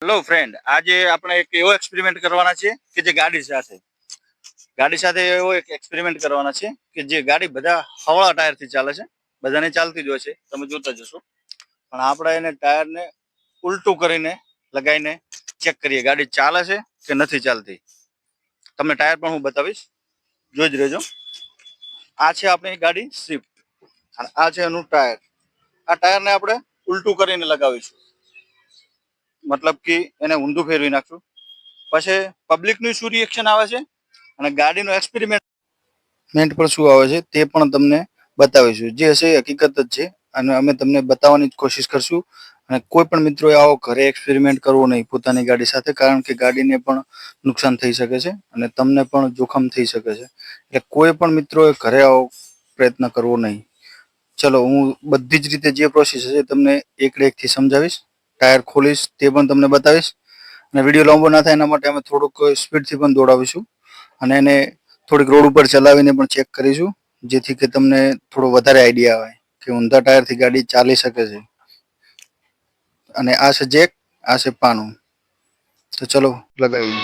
Hello friend, આજે આપણે એક એવો એક્સપેરિમેન્ટ કરવાના છે કે જે ગાડી સાથે એવો એક એક્સપેરિમેન્ટ કરવાના છે કે જે ગાડી બધા હવાળા ટાયરથી ચાલે છે. બધાને ચાલતી જ હોય છે, તમે જોતા જશો. પણ આપણે એને ટાયરને ઉલટું કરીને લગાવીને ચેક કરીએ ગાડી ચાલે છે કે નથી ચાલતી. તમને ટાયર પણ હું બતાવીશ, જોઈ જ રહેજો. આ છે આપણી ગાડી સ્વિફ્ટ અને આ છે એનું ટાયર. આ ટાયરને આપણે ઉલટું કરીને લગાવીશું, મતલબ કે એને ઊંધું ફેરવી નાખશું. પછી પબ્લિકનું શું રિએક્શન આવે છે અને ગાડીનો એક્સપેરિમેન્ટ પણ શું આવે છે તે પણ તમને બતાવીશું. જે હશે એ હકીકત જ છે અને અમે તમને બતાવવાની જ કોશિશ કરશું. અને કોઈ પણ મિત્રોએ આવો ઘરે એક્સપેરિમેન્ટ કરવો નહીં પોતાની ગાડી સાથે, કારણ કે ગાડીને પણ નુકસાન થઈ શકે છે અને તમને પણ જોખમ થઈ શકે છે. એટલે કોઈ પણ મિત્રોએ ઘરે આવો પ્રયત્ન કરવો નહીં. ચલો, હું બધી જ રીતે જે પ્રોસેસ છે તમને એકથી સમજાવીશ. ટાયર ખોલીશ તે પણ તમને બતાવીશ. અને વિડીયો લાંબો ના થાય એના માટે અમે થોડુંક સ્પીડથી પણ દોડાવીશું અને એને થોડીક રોડ ઉપર ચલાવીને પણ ચેક કરીશું, જેથી કે તમને થોડો વધારે આઈડિયા આવે કે ઊંધા ટાયરથી ગાડી ચાલી શકે છે. અને આ છે જેક, આ છે પાનું. તો ચલો લગાવી.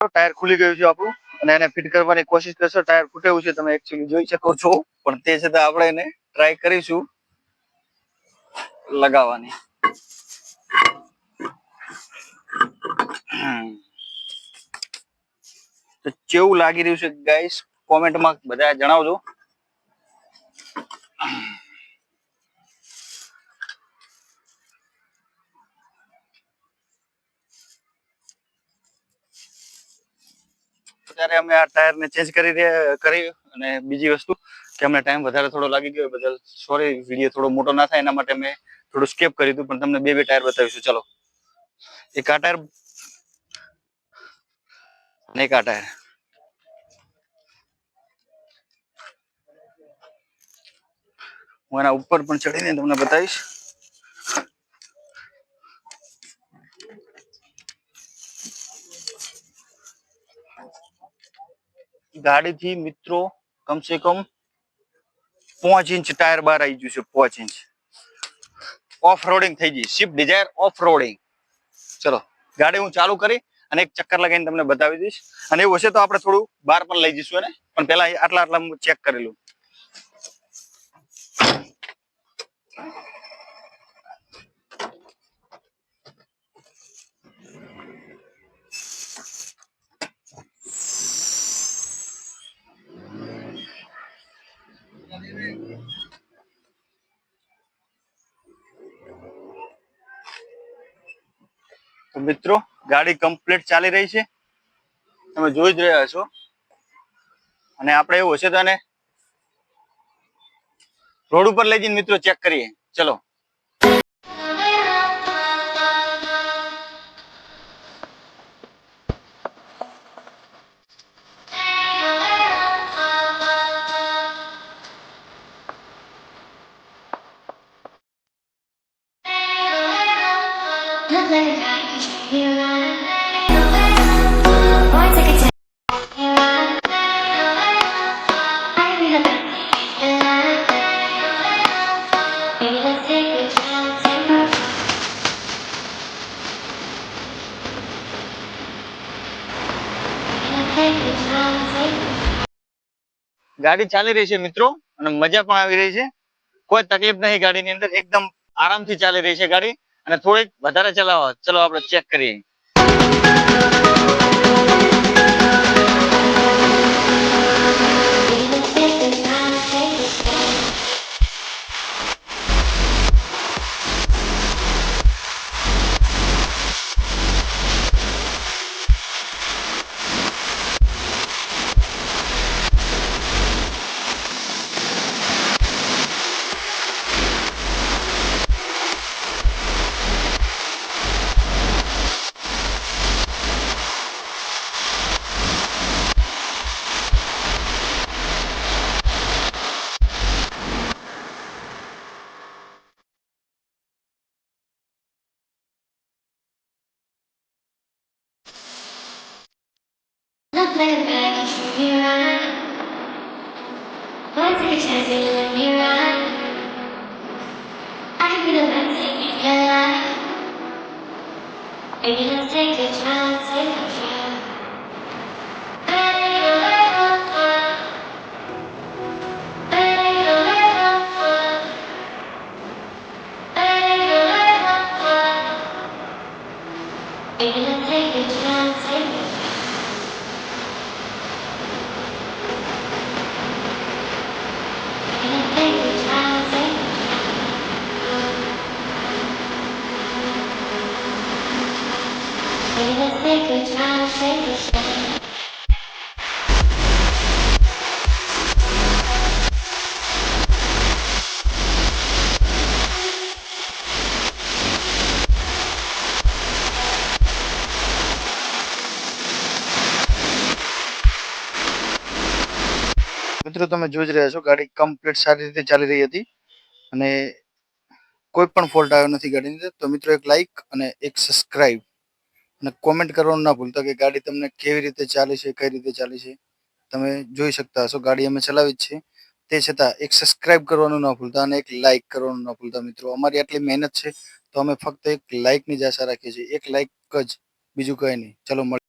ટાયર ખુલી ગયું છે આપણું અને એને ફિટ કરવાની કોશિશ કરશો. ટાયર ફૂટેવું છે, તમે એકચ્યુઅલી જોઈ શકો છો, પણ તે છતાં આપણે એને ટ્રાય કરીશું લગાવવાની. તો કેવું લાગી રહ્યું છે ગાઈસ, કોમેન્ટમાં બધા જણાવજો. ત્યારે અમે આ ટાયરને ચેન્જ કરી અને બીજી વસ્તુ કે અમને ટાઈમ વધારે થોડો લાગી ગયો બદલ સોરી. વિડીયો થોડો મોટો ના થાય એના માટે મેં થોડું સ્કેપ કરી દીધું, પણ તમને બે ટાયર બતાવીશું. ચલો, એક આ ટાયર અને એક આ ટાયર. હું એના ઉપર પણ ચડીને તમને બતાવીશ. ગાડીથી મિત્રો કમસે કમ 5 ઇંચ ટાયર બહાર આવી ગયું છે. 5 ઇંચ ઓફ રોડિંગ થઈ ગઈ. Swift Dzire off roading. ચલો, ગાડી હું ચાલુ કરી અને એક ચક્કર લગાવીને તમને બતાવી દઈશ. અને એવું હશે તો આપણે થોડું બહાર પણ લઈ જઈશું એને, પણ પેલા આટલા ચેક કરેલું. તો મિત્રો, ગાડી કમ્પ્લીટ ચાલી રહી છે, તમે જોઈ જ રહ્યા છો. અને આપણે એવું હશે તો એને રોડ ઉપર લઈ જઈને મિત્રો ચેક કરીએ. ચલો. ગાડી ચાલી રહી છે મિત્રો, અને મજા પણ આવી રહી છે. કોઈ તકલીફ નહીં ગાડીની અંદર, એકદમ આરામથી ચાલી રહી છે ગાડી. અને થોડીક વધારે ચલાવો, ચલો આપણે ચેક કરીએ. મિત્રો તમે જોઈ જ રહ્યા છો, ગાડી કમ્પ્લીટ સારી રીતે ચાલી રહી હતી અને કોઈ પણ ફોલ્ટ આવ્યો નથી ગાડીની અંદર. તો મિત્રો એક લાઈક અને એક સબસ્ક્રાઇબ અને કોમેન્ટ કરવાનું ના ભૂલતા કે ગાડી તમને કેવી રીતે ચાલી છે, કઈ રીતે ચાલી છે. તમે જોઈ શકતા હશો, ગાડી અમે ચલાવી જ છે. તે છતાં એક સબસ્ક્રાઇબ કરવાનું ના ભૂલતા અને એક લાઈક કરવાનું ના ભૂલતા મિત્રો. અમારી આટલી મહેનત છે તો અમે ફક્ત એક લાઈકની જ આશા રાખીએ છીએ. એક લાઈક જ, બીજું કંઈ નહીં. ચલો મળીએ.